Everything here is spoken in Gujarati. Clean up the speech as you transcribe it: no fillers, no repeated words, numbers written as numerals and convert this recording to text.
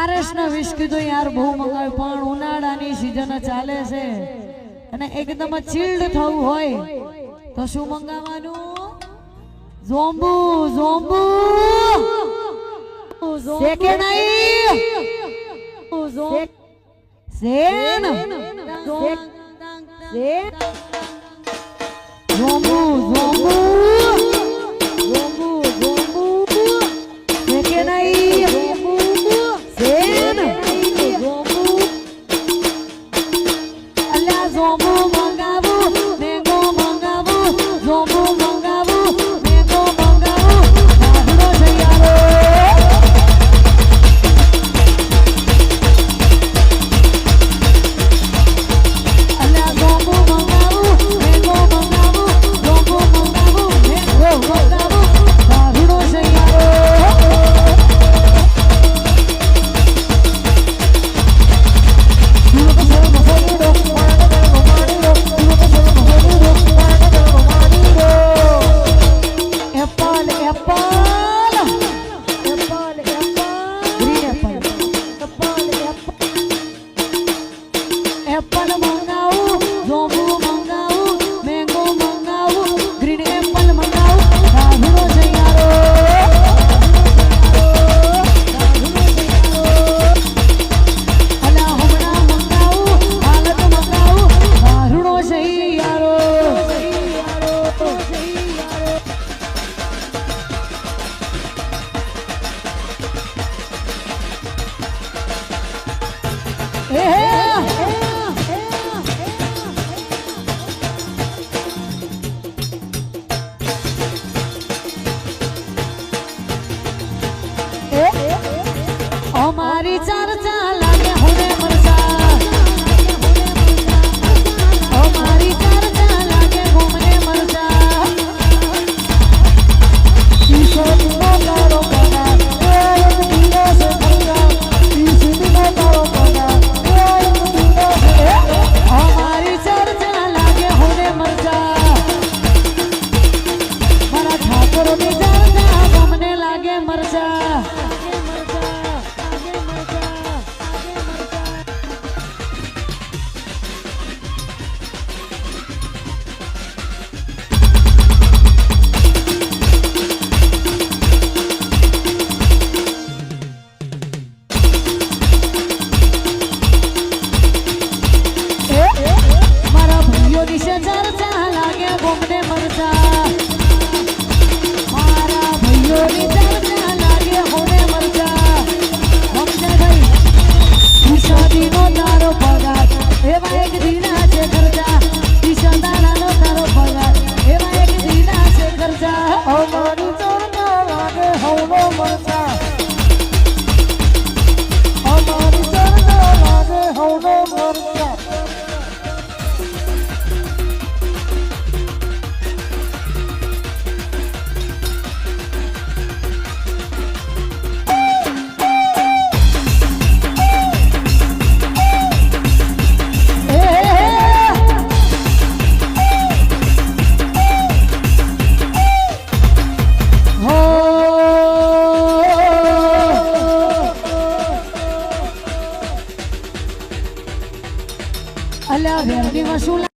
આરસ નો વિશ કીધું યાર બહુ મંગાવ્યું પણ ઉનાળાની સીઝન ચાલે છે અને એકદમ ચીલ્ડ થવું હોય તો શું મંગાવવાનું? ઝોમ્બુ ઝોમ્બુ શેકે નહીં સેન ઝોમ્બુ ઝોમ્બુ ઝોમ્બુ ઝોમ્બુ શેકે નહીં સેન ઝોમ્બુ અલ્યા ઝોમ્બુ મંગાવું મેંગો મંગાવું ઝોમ્બુ મંગાવું મેંગો મંગાવું ભાગડો સૈયારો અલ્યા ઝોમ્બુ મંગાવું મેંગો મંગાવું ઝોમ્બુ મંગાવું મેંગો મંગાવું ભાગડો સૈયારો એપલ મંગાવું ઝોમ્બુ મંગાવું મેંગો મંગાવું ગ્રીન એપલ મંગાવું ભાગડો સૈયારો અલા હમણાં મંગાવું હાલત મંગાવું ભાગડો સૈયારો અમારી ચર્ચા લાગે હોને મરસા અમારી ચર્ચા લાગે ઘૂમને મરસા ઈશો નો તારો પગા એક દિવસ ભંગા ઈશો નો તારો પગા એક દિવસ અમારી ચર્ચા લાગે હોને મરસા મારા ઠાકોરની ચર્ચા ઘૂમને લાગે મરસા ચર્ચા લાગે ઘૂમને મરસા મારા ભાઈઓની ચર્ચા લાગે હોને મરસા સમજે ભાઈ ઈશાદીનો તારો પગાર એવા એક દીના છે ખર્ચા ઈશાદાનો તારો પગાર એવા એક દીના છે ખર્ચા અમારી ચર્ચા લાગે હોનો મરસા અમારી ચર્ચા લાગે હોનો મરસા અલ્યા વેરની વસૂલ